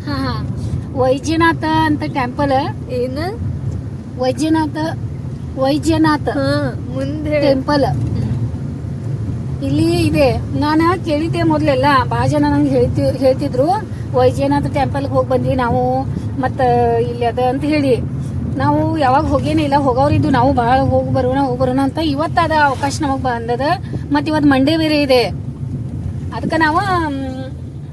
ಹಾ ಹಾ ವೈದ್ಯನಾಥ ಅಂತ ಟೆಂಪಲ್. ಏನ ವೈದ್ಯನಾಥ ಮುಂದೆ ಟೆಂಪಲ್ ಇಲ್ಲಿ ಇದೆ. ನಾನು ಕೇಳಿದ್ದೆ ಮೊದಲೆಲ್ಲ, ಭಾಳ ಜನ ನಂಗೆ ಹೇಳ್ತಿದ್ರು ವೈದ್ಯನಾಥ ಟೆಂಪಲ್ಗೆ ಹೋಗಿ ಬಂದ್ವಿ ನಾವು, ಮತ್ತು ಇಲ್ಲಿ ಅದ ಅಂತ ಹೇಳಿ. ನಾವು ಯಾವಾಗ ಹೋಗೇನಿಲ್ಲ, ಹೋಗೋರಿದ್ದು ನಾವು ಭಾಳ ಹೋಗಿ ಬರೋಣ ಅಂತ. ಇವತ್ತು ಅದ ಅವಕಾಶ ನಮಗೆ ಬಂದದ, ಮತ್ತು ಇವತ್ತು ಮಂಡೇ ಬೇರೆ ಇದೆ. ಅದಕ್ಕೆ ನಾವು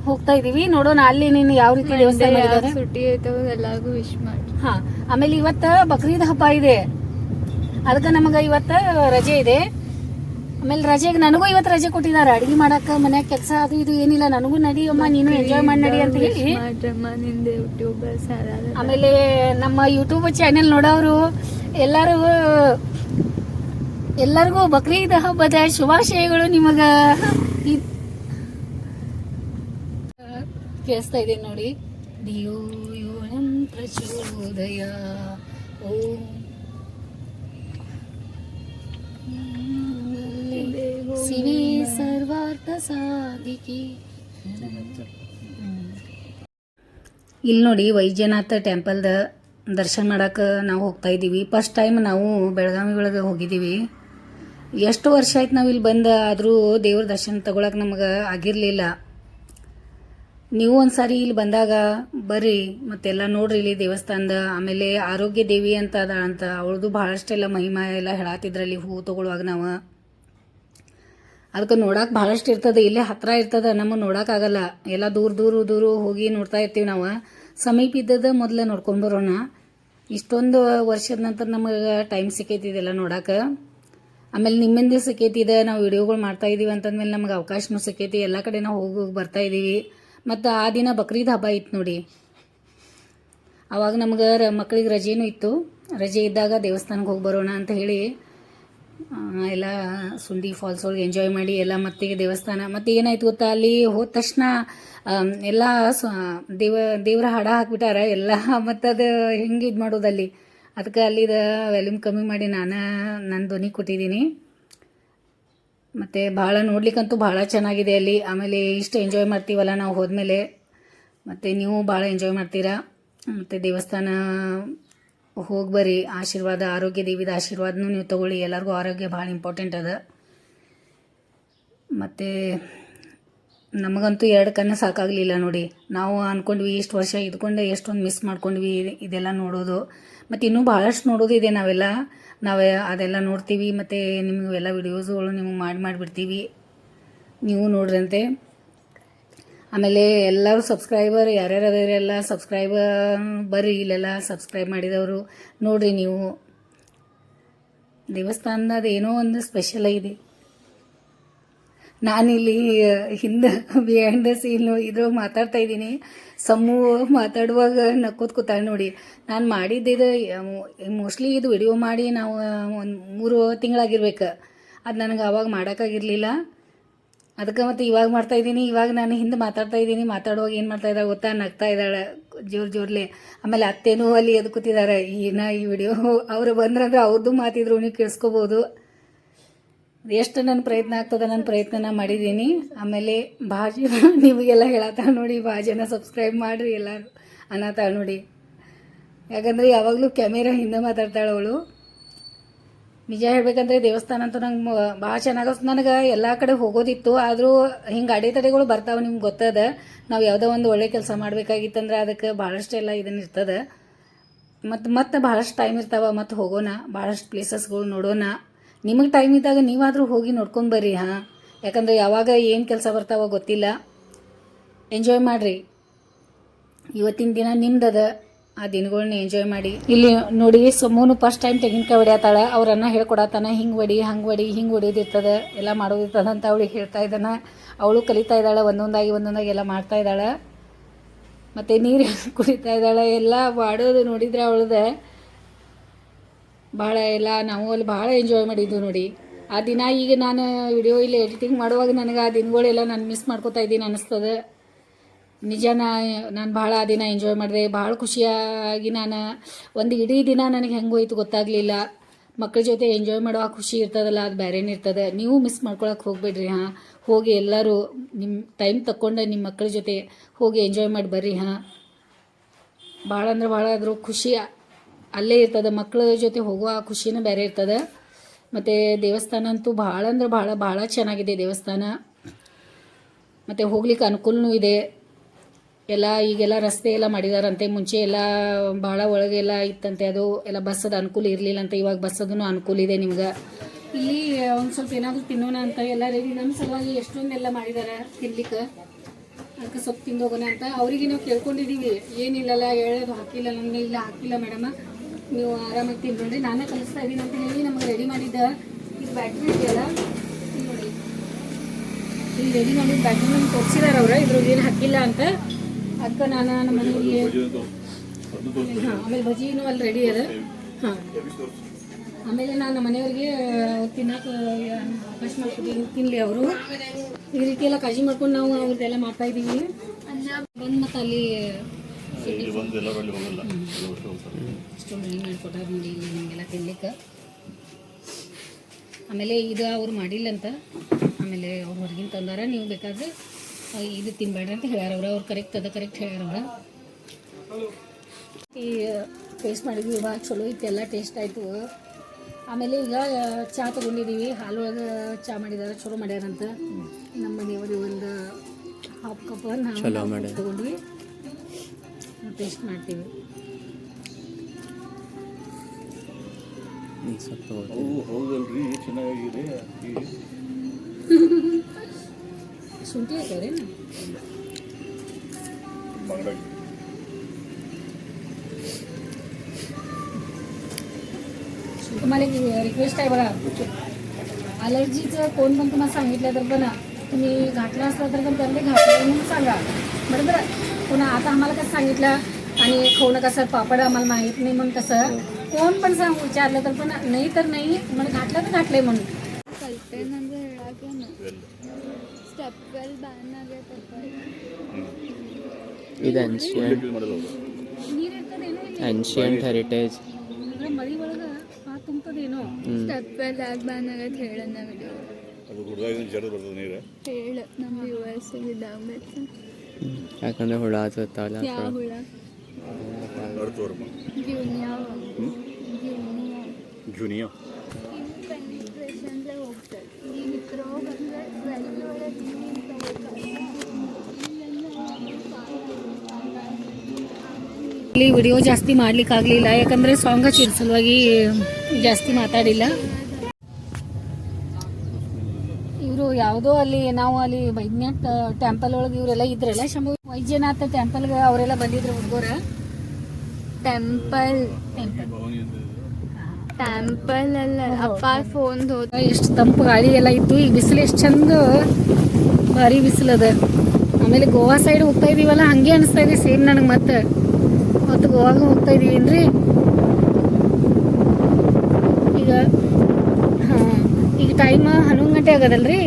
ಹೋಗ್ತಾ ಇದೀವಿ. ನೋಡೋಣ ಅಲ್ಲಿ ನೀನು ಯಾವ ರೀತಿ ದೇವಸ್ಥಾನ ಮಾಡಿದ್ದಾರೆ. ಸುಟ್ಟಿ ಐತವ ಎಲ್ಲಾರ್ಗು ವಿಶ್ ಮಾಡಿ. ಹಾ, ಆಮೇಲೆ ಇವತ್ತ ಬಕ್ರೀದ್ ಹಬ್ಬ ಇದೆ, ಅದಕ್ಕೆ ನಮಗೆ ಇವತ್ತು ರಜೆ ಇದೆ. ಆಮೇಲೆ ರಜೆಗೆ ನನಗೂ ಇವತ್ತು ರಜೆ ಕೊಟ್ಟಿದ್ದಾರೆ. ಅಡಿಗೆ ಮಾಡಕ್ಕೆ ಮನ್ಯಾಗ ಕೆಲಸ ಅದು ಇದು ಏನಿಲ್ಲ. ನನಗೂ ನಡಿಯಮ್ಮ, ನೀನು ಎಂಜಾಯ್ ಮಾಡಿ ನಡಿ ಅಂತ ಹೇಳಿ. ಆಮೇಲೆ ನಮ್ಮ ಯೂಟ್ಯೂಬ್ ಚಾನೆಲ್ ನೋಡೋರು ಎಲ್ಲರಿಗೂ ಬಕ್ರೀದ್ ಹಬ್ಬದ ಶುಭಾಶಯಗಳು. ನಿಮಗ ಕೇಳಿಸ್ತಾ ಇದೆ ನೋಡಿ. ಧಿಯೋ ಯೋ ಪ್ರಚೋದಯ ಓಂ ಶಿವೇ ಸರ್ವಾರ್ಥ ಸಾಧಿಕೆ. ಇಲ್ಲಿ ನೋಡಿ ವೈದ್ಯನಾಥ ಟೆಂಪಲ್ದ ದರ್ಶನ ಮಾಡಕ್ಕೆ ನಾವು ಹೋಗ್ತಾ ಇದ್ದೀವಿ. ಫಸ್ಟ್ ಟೈಮ್ ನಾವು ಬೆಳಗಾವಿ ಒಳಗೆ ಹೋಗಿದ್ದೀವಿ. ಎಷ್ಟು ವರ್ಷ ಆಯ್ತು ನಾವು ಇಲ್ಲಿ ಬಂದ, ಆದರೂ ದೇವ್ರ ದರ್ಶನ ತಗೊಳಕ್ಕೆ ನಮಗೆ ಆಗಿರಲಿಲ್ಲ. ನೀವು ಒಂದ್ಸಾರಿ ಇಲ್ಲಿ ಬಂದಾಗ ಬರ್ರಿ, ಮತ್ತೆಲ್ಲ ನೋಡ್ರಿ ಇಲ್ಲಿ ದೇವಸ್ಥಾನದ. ಆಮೇಲೆ ಆರೋಗ್ಯ ದೇವಿ ಅಂತ ಅದಾಳಂತ, ಅವಳದು ಭಾಳಷ್ಟೆಲ್ಲ ಮಹಿಮಾ ಎಲ್ಲ ಹೇಳತ್ತಿದ್ರಲ್ಲಿ ಹೂ ತೊಗೊಳುವಾಗ ನಾವು. ಅದಕ್ಕೆ ನೋಡಕ್ಕೆ ಭಾಳಷ್ಟು ಇರ್ತದೆ, ಇಲ್ಲೇ ಹತ್ರ ಇರ್ತದೆ, ನಮಗೆ ನೋಡೋಕ್ಕಾಗಲ್ಲ. ಎಲ್ಲ ದೂರ ಹೋಗಿ ನೋಡ್ತಾ ಇರ್ತೀವಿ ನಾವು. ಸಮೀಪ ಇದ್ದದ ಮೊದಲೇ ನೋಡ್ಕೊಂಡು ಬರೋಣ. ಇಷ್ಟೊಂದು ವರ್ಷದ ನಂತರ ನಮಗೆ ಟೈಮ್ ಸಿಕ್ಕೈತಿ ಇದೆಲ್ಲ ನೋಡಕ್ಕೆ. ಆಮೇಲೆ ನಿಮ್ಮಿಂದ ಸಿಕ್ಕೈತಿದೆ, ನಾವು ವಿಡಿಯೋಗಳು ಮಾಡ್ತಾ ಇದ್ದೀವಿ ಅಂತಂದ್ಮೇಲೆ ನಮಗೆ ಅವಕಾಶನೂ ಸಿಕ್ಕೈತಿ. ಎಲ್ಲ ಕಡೆ ನಾವು ಹೋಗಿ ಬರ್ತಾ ಇದ್ದೀವಿ. ಮತ್ತು ಆ ದಿನ ಬಕ್ರೀದ್ ಹಬ್ಬ ಇತ್ತು ನೋಡಿ. ಆವಾಗ ನಮ್ಗೆ ಮಕ್ಕಳಿಗೆ ರಜೆನೂ ಇತ್ತು. ರಜೆ ಇದ್ದಾಗ ದೇವಸ್ಥಾನಕ್ಕೆ ಹೋಗಿ ಬರೋಣ ಅಂತ ಹೇಳಿ ಎಲ್ಲ ಸುಂಡಿ ಫಾಲ್ಸ್ ಒಳಗೆ ಎಂಜಾಯ್ ಮಾಡಿ ಎಲ್ಲ ಮತ್ತೆ ದೇವಸ್ಥಾನ. ಮತ್ತು ಏನಾಯ್ತು ಗೊತ್ತಾ, ಅಲ್ಲಿ ಹೋದ ತಕ್ಷಣ ಎಲ್ಲ ದೇವರ ಹಾಡ ಹಾಕ್ಬಿಟ್ಟಾರ ಎಲ್ಲ. ಮತ್ತು ಅದು ಹೆಂಗೆ ಇದು ಮಾಡೋದಲ್ಲಿ, ಅದಕ್ಕೆ ಅಲ್ಲಿದ ವ್ಯಾಲ್ಯೂಮ್ ಕಮ್ಮಿ ಮಾಡಿ ನನ್ನ ಧ್ವನಿ ಕೊಟ್ಟಿದ್ದೀನಿ. ಮತ್ತು ಭಾಳ ನೋಡ್ಲಿಕ್ಕಂತೂ ಭಾಳ ಚೆನ್ನಾಗಿದೆ ಅಲ್ಲಿ. ಆಮೇಲೆ ಇಷ್ಟು ಎಂಜಾಯ್ ಮಾಡ್ತೀವಲ್ಲ ನಾವು ಹೋದ್ಮೇಲೆ, ಮತ್ತು ನೀವು ಭಾಳ ಎಂಜಾಯ್ ಮಾಡ್ತೀರಾ. ಮತ್ತು ದೇವಸ್ಥಾನ ಹೋಗಿ ಬರ್ರಿ, ಆಶೀರ್ವಾದ, ಆರೋಗ್ಯ ದೇವಿದ ಆಶೀರ್ವಾದನೂ ನೀವು ತಗೊಳ್ಳಿ. ಎಲ್ಲರಿಗೂ ಆರೋಗ್ಯ ಭಾಳ ಇಂಪಾರ್ಟೆಂಟ್ ಅದ. ಮತ್ತು ನಮಗಂತೂ 2 ಕಣ್ಣು ಸಾಕಾಗಲಿಲ್ಲ ನೋಡಿ. ನಾವು ಅಂದ್ಕೊಂಡ್ವಿ ಇಷ್ಟು ವರ್ಷ ಇದ್ಕೊಂಡು ಎಷ್ಟೊಂದು ಮಿಸ್ ಮಾಡ್ಕೊಂಡ್ವಿ ಇದೆಲ್ಲ ನೋಡೋದು. ಮತ್ತು ಇನ್ನೂ ಭಾಳಷ್ಟು ನೋಡೋದು ಇದೆ. ನಾವು ಅದೆಲ್ಲ ನೋಡ್ತೀವಿ. ಮತ್ತು ನಿಮಗೆ ಎಲ್ಲ ವಿಡಿಯೋಸ್ಗಳು ನಿಮಗೆ ಮಾಡಿಬಿಡ್ತೀವಿ, ನೀವು ನೋಡ್ರಂತೆ. ಆಮೇಲೆ ಎಲ್ಲರೂ ಸಬ್ಸ್ಕ್ರೈಬರ್ ಯಾರ್ಯಾರು ಅದರೆಲ್ಲ ಸಬ್ಸ್ಕ್ರೈಬರ್ ಬರ್ರಿ, ಇಲ್ಲೆಲ್ಲ ಸಬ್ಸ್ಕ್ರೈಬ್ ಮಾಡಿದವರು ನೋಡ್ರಿ ನೀವು. ದೇವಸ್ಥಾನದ ಏನೋ ಒಂದು ಸ್ಪೆಷಲ್ ಇದೆ. ನಾನಿಲ್ಲಿ ಹಿಂದೆ ಬಿಹೈಂಡ್ ದ ಸೀನ್ ಇದ್ರಾಗ ಮಾತಾಡ್ತಾ ಇದ್ದೀನಿ. ಸಮ್ಮು ಮಾತಾಡುವಾಗ ನಕ್ಕೋತ್ ಕೂತಾಳೆ ನೋಡಿ. ನಾನು ಮಾಡಿದ್ದಿದ್ದು ಮೋಸ್ಟ್ಲಿ ಇದು ವಿಡಿಯೋ ಮಾಡಿ ನಾವು ಒಂದು 3 ತಿಂಗಳಾಗಿರ್ಬೇಕು. ಅದು ನನಗೆ ಆವಾಗ ಮಾಡೋಕ್ಕಾಗಿರಲಿಲ್ಲ. ಅದಕ್ಕೆ ಮತ್ತು ಇವಾಗ ಮಾಡ್ತಾಯಿದ್ದೀನಿ. ಇವಾಗ ನಾನು ಹಿಂದೆ ಮಾತಾಡ್ತಾ ಇದ್ದೀನಿ. ಮಾತಾಡುವಾಗ ಏನು ಮಾಡ್ತಾ ಇದ್ದಾಳೆ ಗೊತ್ತಾ, ನಗ್ತಾ ಇದ್ದಾಳೆ ಜೋರ್ಲೆ. ಆಮೇಲೆ ಅತ್ತೇನೂ ಅಲ್ಲಿ ಎದ್ದು ಕೂತಿದ್ದಾರೆ. ಈ ವಿಡಿಯೋ ಅವರು ಬಂದ್ರಂದ್ರೆ ಅವ್ರದ್ದು ಮಾತಿದ್ರು ನೀವು ಕೇಳಿಸ್ಕೋಬೋದು. ಎಷ್ಟು ನನ್ನ ಪ್ರಯತ್ನ ಆಗ್ತದೆ, ನನ್ನ ಪ್ರಯತ್ನ ಮಾಡಿದ್ದೀನಿ. ಆಮೇಲೆ ಭಾಳ ಜನ ನಿಮಗೆಲ್ಲ ಹೇಳತ್ತಾಳ ನೋಡಿ, ಭಾಳ ಜನ ಸಬ್ಸ್ಕ್ರೈಬ್ ಮಾಡಿರಿ ಎಲ್ಲರೂ ಅನ್ನತ್ತಾಳ ನೋಡಿ. ಯಾಕಂದರೆ ಯಾವಾಗಲೂ ಕ್ಯಾಮೆರಾ ಹಿಂದೆ ಮಾತಾಡ್ತಾಳೆ ಅವಳು. ನಿಜ ಹೇಳ್ಬೇಕಂದ್ರೆ ದೇವಸ್ಥಾನ ಅಂತೂ ನಂಗೆ ಭಾಳ ಚೆನ್ನಾಗ. ನನಗೆ ಎಲ್ಲ ಕಡೆ ಹೋಗೋದಿತ್ತು, ಆದರೂ ಹಿಂಗೆ ಅಡೆತಡೆಗಳು ಬರ್ತಾವೆ, ನಿಮ್ಗೆ ಗೊತ್ತದ. ನಾವು ಯಾವುದೋ ಒಂದು ಒಳ್ಳೆ ಕೆಲಸ ಮಾಡಬೇಕಾಗಿತ್ತಂದ್ರೆ ಅದಕ್ಕೆ ಭಾಳಷ್ಟು ಎಲ್ಲ ಇದನ್ನು ಇರ್ತದೆ. ಮತ್ತು ಭಾಳಷ್ಟು ಟೈಮ್ ಇರ್ತಾವೆ. ಮತ್ತು ಹೋಗೋಣ, ಭಾಳಷ್ಟು ಪ್ಲೇಸಸ್ಗಳು ನೋಡೋಣ. ನಿಮಗೆ ಟೈಮ್ ಇದ್ದಾಗ ನೀವಾದರೂ ಹೋಗಿ ನೋಡ್ಕೊಂಡು ಬರ್ರಿ. ಯಾಕಂದರೆ ಯಾವಾಗ ಏನು ಕೆಲಸ ಬರ್ತಾವೋ ಗೊತ್ತಿಲ್ಲ. ಎಂಜಾಯ್ ಮಾಡಿರಿ. ಇವತ್ತಿನ ದಿನ ನಿಮ್ದದ, ಆ ದಿನಗಳನ್ನ ಎಂಜಾಯ್ ಮಾಡಿ. ಇಲ್ಲಿ ನೋಡಿ ಸಮ್ಮೂನು ಫಸ್ಟ್ ಟೈಮ್ ತೆಂಗಿನಕಾಯಿ ಹೊಡಿಯತ್ತಾಳ. ಅವ್ರನ್ನ ಹೇಳ್ಕೊಡತ್ತಾನ, ಹಿಂಗೆ ಹೊಡಿ ಹಂಗೆ ಹೊಡಿ, ಹಿಂಗೆ ಹೊಡಿಯೋದಿರ್ತದೆ, ಎಲ್ಲ ಮಾಡೋದಿರ್ತದೆ ಅಂತ ಅವಳಿಗೆ ಹೇಳ್ತಾ ಇದ್ದಾನೆ. ಅವಳು ಕಲಿತಾ ಇದ್ದಾಳೆ, ಒಂದೊಂದಾಗಿ ಎಲ್ಲ ಮಾಡ್ತಾ ಇದ್ದಾಳೆ. ಮತ್ತು ನೀರು ಕುಡಿತಾ ಇದ್ದಾಳೆ. ಎಲ್ಲ ಮಾಡೋದು ನೋಡಿದ್ರೆ ಅವಳದ ಭಾಳ ಎಲ್ಲ ನಾವು ಅಲ್ಲಿ ಭಾಳ ಎಂಜಾಯ್ ಮಾಡಿದ್ದು ನೋಡಿ ಆ ದಿನ. ಈಗ ನಾನು ವಿಡಿಯೋ ಇಲ್ಲಿ ಎಡಿಟಿಂಗ್ ಮಾಡುವಾಗ ನನಗೆ ಆ ದಿನಗಳೆಲ್ಲ ನಾನು ಮಿಸ್ ಮಾಡ್ಕೋತಾ ಇದ್ದೀನಿ ಅನ್ನಿಸ್ತದೆ. ನಿಜ ನಾನು ಭಾಳ ಆ ದಿನ ಎಂಜಾಯ್ ಮಾಡಿದೆ. ಭಾಳ ಖುಷಿಯಾಗಿ ನಾನು ಒಂದು ಇಡೀ ದಿನ ನನಗೆ ಹೆಂಗೆ ಹೋಯ್ತು ಗೊತ್ತಾಗಲಿಲ್ಲ. ಮಕ್ಕಳ ಜೊತೆ ಎಂಜಾಯ್ ಮಾಡೋ ಆ ಖುಷಿ ಇರ್ತದಲ್ಲ, ಅದು ಬೇರೆನೇ ಇರ್ತದೆ. ನೀವು ಮಿಸ್ ಮಾಡ್ಕೊಳಕ್ಕೆ ಹೋಗ್ಬೇಡ್ರಿ. ಹೋಗಿ ಎಲ್ಲರೂ ನಿಮ್ಮ ಟೈಮ್ ತಕ್ಕೊಂಡು ನಿಮ್ಮ ಮಕ್ಕಳ ಜೊತೆ ಹೋಗಿ ಎಂಜಾಯ್ ಮಾಡಿ ಬರ್ರಿ. ಭಾಳ ಅಂದ್ರೆ ಭಾಳ ಅದ್ರ ಖುಷಿ ಅಲ್ಲೇ ಇರ್ತದೆ. ಮಕ್ಕಳ ಜೊತೆ ಹೋಗುವ ಆ ಖುಷಿನೇ ಬೇರೆ ಇರ್ತದೆ. ಮತ್ತು ದೇವಸ್ಥಾನ ಅಂತೂ ಭಾಳ ಅಂದ್ರೆ ಭಾಳ ಭಾಳ ಚೆನ್ನಾಗಿದೆ ದೇವಸ್ಥಾನ. ಮತ್ತು ಹೋಗ್ಲಿಕ್ಕೆ ಅನುಕೂಲನೂ ಇದೆ. ಎಲ್ಲ ಈಗೆಲ್ಲ ರಸ್ತೆ ಎಲ್ಲ ಮಾಡಿದಾರಂತೆ. ಮುಂಚೆ ಎಲ್ಲ ಭಾಳ ಒಳಗೆಲ್ಲ ಇತ್ತಂತೆ, ಅದು ಎಲ್ಲ ಬಸ್ಸದ ಅನುಕೂಲ ಇರಲಿಲ್ಲಂತೆ. ಇವಾಗ ಬಸ್ಸದೂ ಅನುಕೂಲ ಇದೆ ನಿಮ್ಗೆ. ಇಲ್ಲಿ ಒಂದು ಸ್ವಲ್ಪ ಏನಾದರೂ ತಿನ್ನೋಣ ಅಂತ ಎಲ್ಲ ರೆಡಿ ನಮ್ಮ ಸಲುವಾಗಿ ಎಷ್ಟೊಂದೆಲ್ಲ ಮಾಡಿದ್ದಾರೆ ತಿನ್ಲಿಕ್ಕೆ. ಅದಕ್ಕೆ ಸ್ವಲ್ಪ ತಿಂದು ಹೋಗೋಣ ಅಂತ ಅವರಿಗೆ ನಾವು ಕೇಳ್ಕೊಂಡಿದ್ದೀವಿ. ಏನಿಲ್ಲಲ್ಲ ಹೇಳೋದು ಹಾಕಿಲ್ಲ, ನನಗೆ ಇಲ್ಲ ಹಾಕಿಲ್ಲ ಮೇಡಮ, ನೀವು ಆರಾಮಾಗಿ ತಿನ್ಕೊಂಡ್ರಿ, ನಾನೇ ಕಲಿಸ್ತಾ ಇದ್ದೀನಿ ಅಂತ ಹೇಳಿ ನಮಗೆ ರೆಡಿ ಮಾಡಿದ್ದ. ಇದು ಬ್ಯಾಟ್ರಿ ಇದೆಯಲ್ಲ, ಇಲ್ಲಿ ನೋಡಿ, ಇಲ್ಲಿ ರೆಡಿ ಮಾಡಿದ ಬ್ಯಾಟ್ರಿ ನಮ್ಗೆ ತೋರಿಸಿದಾರೆ ಅವ್ರು, ಇದ್ರದ್ದು ಏನು ಹಾಕಿಲ್ಲ ಅಂತ. ಅದಕ್ಕೆ ನಾನು ನಮ್ಮ ಮನೆಯಲ್ಲಿ ಹಾಂ, ಆಮೇಲೆ ಬಜ್ಜಿನೂ ಅಲ್ಲಿ ರೆಡಿ ಅದ. ಹಾಂ, ಆಮೇಲೆ ನಾನು ಮನೆಯವ್ರಿಗೆ ತಿನ್ನಕ್ಕೆ ಅವಕಾಶ ಮಾಡ್ಕೊತೀನಿ, ತಿನ್ನಲಿ ಅವರು. ಈ ರೀತಿ ಎಲ್ಲ ಕಾಳಜಿ ಮಾಡ್ಕೊಂಡು ನಾವು ಅವ್ರದ್ದೆಲ್ಲ ಮಾಡ್ತಾ ಇದ್ದೀವಿ. ಬಂದು ಮತ್ತು ಅಲ್ಲಿ ಅಷ್ಟೊಂದು ರೆಡಿ ಮಾಡಿಕೊಟ್ಟಾರ ನೋಡಿ ಇಲ್ಲಿ ನಿಮಗೆಲ್ಲ ತಿನ್ಲಿಕ್ಕೆ. ಆಮೇಲೆ ಇದು ಅವ್ರು ಮಾಡಿಲ್ಲ ಅಂತ, ಆಮೇಲೆ ಅವ್ರು ಹೊರಗಿನ ತಂದಾರ, ನೀವು ಬೇಕಾದ್ರೆ ಇದು ತಿನ್ಬೇಡ್ರಿ ಅಂತ ಹೇಳ್ಯಾರ ಅವ್ರು ಕರೆಕ್ಟ್ ಅದ, ಕರೆಕ್ಟ್ ಹೇಳ್ಯಾರ ಅವ್ರು. ಈ ಟೇಸ್ಟ್ ಮಾಡಿದ್ವಿ, ಭಾಳ ಚಲೋ ಇತ್ತು, ಎಲ್ಲ ಟೇಸ್ಟ್ ಆಯಿತು. ಆಮೇಲೆ ಈಗ ಚಹಾ ತೊಗೊಂಡಿದ್ದೀವಿ, ಹಾಲೊಳಗೆ ಚಹಾ ಮಾಡಿದಾರೆ, ಚಲೋ ಮಾಡ್ಯಾರಂತ. ನಮ್ಮ ಮನೆಯವರು ಒಂದು ಹಾಫ್ ಕಪ್ ನಾವು ತೊಗೊಂಡ್ವಿ, ಟೇಸ್ಟ್ ಮಾಡ್ತೀವಿ. ಶುಂಠಿ ಹಾಕ್ಯಾವ್ರಿ तुम्हाला रिक्वेस्ट आहे बघा, अलर्जीचं कोण पण तुम्हाला सांगितलं तर पण तुम्ही घातला असला तर पण त्यांनी घातलं म्हणून सांगा, बरोबर. पुन्हा आता आम्हाला कसं सांगितलं आणि खाऊ नका सर पापड आम्हाला माहीत नाही म्हणून कसं कोण पण सांग विचारलं तर पण नाही तर नाही, मला घातलं तर घातलंय म्हणून ಕಲ್ತೇನಂದ್ರೆ ಹೇಳಾಕೇನು ಸ್ಟೆಪ್ ವೆಲ್ ಬ್ಯಾನ್ ಆಗೈತಪ್ಪ. ಇದು ancient heritage. ಮಳಿ ಒಳಗೆ ತುಂಬದೇನೋ ಸ್ಟೆಪ್ ವೆಲ್ ಯಾಕೆ ಬ್ಯಾನ್ ಆಗೈತೆ ಹೇಳನ್ನ ವಿಡಿಯೋ ಹೇಳ. ನಮ್ಮ US ಇದ್ದಾಗ ಬೇಕು ಯಾಕಂದ್ರೆ ಹುಳ ಹತ್ತಲ್ಲ. ಯಾವ ಹುಳ? ಜೂನಿಯಾ ಪೆನಿಟ್ರೇಷನ್ಲೇ ಹೋಗ್ತಾರೆ. ಈ ಮಿಕ್ರೋಬ್ ಅಂದರೆ ವೆಲ್ ಒಳಗೆ ಇಲ್ಲಿ ವಿಡಿಯೋ ಜಾಸ್ತಿ ಮಾಡ್ಲಿಕ್ಕಾಗಲಿಲ್ಲ, ಯಾಕಂದರೆ ಸಾಂಗ್ ಹಚ್ಚಿದ ಸಲುವಾಗಿ ಜಾಸ್ತಿ ಮಾತಾಡಿಲ್ಲ. ಇವರು ಯಾವುದೋ ಅಲ್ಲಿ ನಾವು ಅಲ್ಲಿ ವೈದ್ಯನಾಥ್ ಟೆಂಪಲ್ ಒಳಗೆ ಇವರೆಲ್ಲ ಇದ್ರಲ್ಲ, ಶಂಭು ವೈದ್ಯನಾಥ ಟೆಂಪಲ್ಗೆ ಅವರೆಲ್ಲ ಬಂದಿದ್ರು ಹುಡುಗರ. ಟೆಂಪಲ್ ಟೆಂಪಲ್ ಅಲ್ಲ ಅಪ್ಪ ಫೋನ್ ಹೋದ. ಎಷ್ಟು ತಂಪು ಗಾಳಿ ಎಲ್ಲ ಇತ್ತು. ಈಗ ಬಿಸಿಲು ಎಷ್ಟು ಚಂದ, ಭಾರಿ ಬಿಸಿಲದ. ಆಮೇಲೆ ಗೋವಾ ಸೈಡ್ ಹೋಗ್ತಾ ಇದೀವಲ್ಲ, ಹಂಗೆ ಅನಿಸ್ತಾ ಇದೆ ಸೇಮ್ ನನಗೆ. ಮತ್ತೆ ಗೋವಾಗ ಹೋಗ್ತಾ ಇದೀವಿ ಏನ್ರಿ ಈಗ. ಹಾಂ, ಈಗ ಟೈಮ್ 11 ಗಂಟೆ ಆಗದಲ್ರಿ.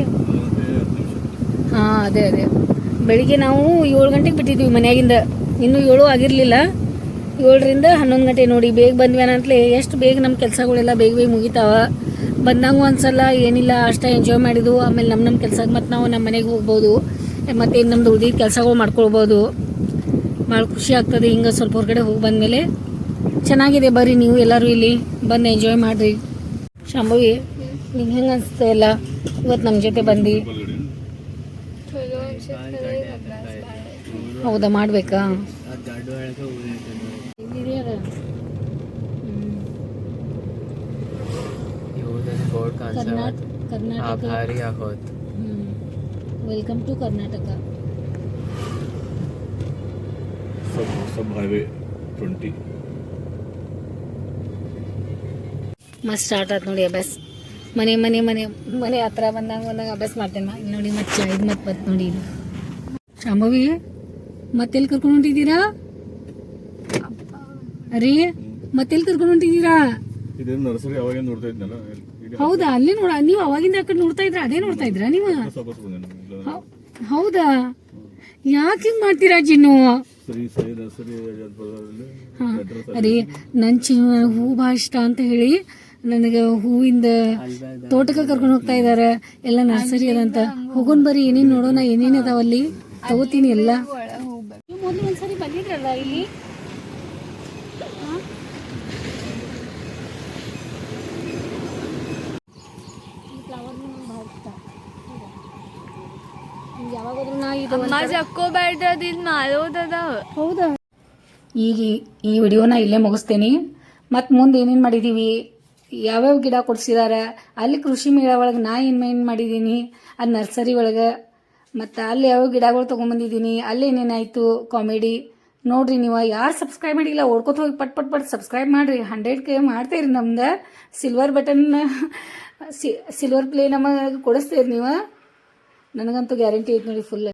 ಹಾಂ, ಅದೇ ಬೆಳಿಗ್ಗೆ ನಾವು 7 ಗಂಟೆಗೆ ಬಿಟ್ಟಿದ್ದೀವಿ ಮನೆಯಾಗಿಂದ, ಇನ್ನೂ 7 ಆಗಿರಲಿಲ್ಲ. 7ರಿಂದ 11 ಗಂಟೆ ನೋಡಿ, ಬೇಗ ಬಂದ್ವಿ ಅನ್ನಂತಲೇ. ಎಷ್ಟು ಬೇಗ ನಮ್ಮ ಕೆಲಸಗಳೆಲ್ಲ ಬೇಗ ಬೇಗ ಮುಗಿತಾವ. ಬಂದಂಗೂ ಒಂದ್ಸಲ ಏನಿಲ್ಲ ಅಷ್ಟೇ ಎಂಜಾಯ್ ಮಾಡಿದ್ವು. ಆಮೇಲೆ ನಮ್ಮ ಕೆಲಸಕ್ಕೆ ಮತ್ತು ನಾವು ನಮ್ಮ ಮನೆಗೆ ಹೋಗ್ಬೋದು, ಮತ್ತು ನಮ್ದು ಉಳಿದಿದ್ದ ಕೆಲಸಗಳು ಮಾಡ್ಕೊಳ್ಬೋದು. ಭಾಳ ಖುಷಿ ಆಗ್ತದೆ ಹಿಂಗೆ ಸ್ವಲ್ಪ ಹೊರಗಡೆ ಹೋಗಿ ಬಂದಮೇಲೆ. ಚೆನ್ನಾಗಿದೆ, ಬರ್ರಿ ನೀವು ಎಲ್ಲರೂ ಇಲ್ಲಿ ಬಂದು ಎಂಜಾಯ್ ಮಾಡಿರಿ. ಶಾಂಭವಿ, ನಿಂಗೆ ಹೆಂಗೆ ಅನಿಸ್ತಾ ಇಲ್ಲ ಇವತ್ತು ನಮ್ಮ ಜೊತೆ ಬಂದು? ಚಲೋ ಅನ್ಸುತ್ತೆ. ಹೌದಾ, ಮಾಡಬೇಕಾ? आभारी आहोत. Welcome to Karnataka. सब हाईवे 20 ಮಸ್ತ್ ಸ್ಟಾರ್ಟ್ ಆಯ್ತು ನೋಡಿ ಅಭ್ಯಾಸ. ಮನೆ ಮನೆ ಮನೆ ಮನೆ ಹತ್ರ ಬಂದಾಗ ಅಭ್ಯಾಸ ಮಾಡ್ತೇನೆ ನೋಡಿ. ಮತ್ತೆ ಇದು ಮತ್ತೆ ಬಂತು ನೋಡಿ ಇದು. ಶಾಂಭವಿ, ಮತ್ತೆಲ್ಲಿ ಕರ್ಕೊಂಡು ಹೊಂಟಿದ್ದೀರಾ? ಅರೇ, ಮತ್ತೆಲ್ಲಿ ಕರ್ಕೊಂಡು ಹೊಂಟಿದ್ದೀರಾ? ಇದೇನು ನರ್ಸರಿ ಅವಾಗ ನೋಡ್ತಾ ಇದ್ನಲ್ಲ. ಹೌದಾ, ಅಲ್ಲಿ ನೋಡ, ನೀವು ಅವಾಗಿಂದ ಆ ಕಡೆ ನೋಡ್ತಾ ಇದ್ರ, ಅದೇ ನೋಡ್ತಾ ಇದ್ರಾ ನೀವು? ಹೌದಾ, ಯಾಕೆ ಹಿಂಗ್ ಮಾಡ್ತೀರಾ ಜಿನ್ನು? ಅರೇ, ನನ್ ಹೂ ಭಾಳ ಇಷ್ಟ ಅಂತ ಹೇಳಿ ನನಗೆ ಹೂವಿಂದ ತೋಟಕ್ಕೆ ಕರ್ಕೊಂಡು ಹೋಗ್ತಾ ಇದಾರೆ. ಎಲ್ಲ ನರ್ಸರಿ ಅದಂತ. ಹೋಗೋಣ ಬರ್ರಿ, ಏನೇನು ನೋಡೋಣ, ಏನೇನು ಅದಾವಲ್ಲಿ ತಗೋತೀನಿ ಎಲ್ಲ. ನೀವು ಮೊದಲು ಒಂದ್ಸರಿ ಬಂದಿದ್ರಲ್ಲ ಇಲ್ಲಿ, ಯಾವಾಗಾದ್ರೂ ನಾ ಇದು ಅಮ್ಮ ಜಕ್ಕೋಬಾರ್ದು ಇದು ಮಾರೋದದ. ಹೌದಾ. ಈಗ ಈ ವಿಡಿಯೋನ ಇಲ್ಲೇ ಮುಗಿಸ್ತೇನೆ. ಮತ್ತು ಮುಂದೆ ಏನೇನು ಮಾಡಿದ್ದೀವಿ, ಯಾವ್ಯಾವ ಗಿಡ ಕೊಡ್ಸಿದಾರೆ, ಅಲ್ಲಿ ಕೃಷಿ ಮೇಳ ಒಳಗೆ ನಾ ಏನು ಮಾಡಿದ್ದೀನಿ, ಅದು ನರ್ಸರಿ ಒಳಗೆ, ಮತ್ತು ಅಲ್ಲಿ ಯಾವ ಗಿಡಗಳು ತೊಗೊಂಬಂದಿದ್ದೀನಿ, ಅಲ್ಲಿ ಏನೇನಾಯಿತು ಕಾಮಿಡಿ ನೋಡ್ರಿ. ನೀವು ಯಾರು ಸಬ್ಸ್ಕ್ರೈಬ್ ಮಾಡಿಲ್ಲ ಓಡ್ಕೊತ ಹೋಗಿ ಪಟ್ ಪಟ್ ಪಟ್ ಸಬ್ಸ್ಕ್ರೈಬ್ ಮಾಡಿರಿ. 100K ಮಾಡ್ತೀರಿ. ನಮ್ದು ಸಿಲ್ವರ್ ಬಟನ್ ಸಿಲ್ವರ್ ಪ್ಲೇ ನಮಗೆ ಕೊಡಿಸ್ತೀರಿ ನೀವು. ನನಗಂತೂ ಗ್ಯಾರಂಟಿ ಐತೆ ನೋಡಿ ಫುಲ್.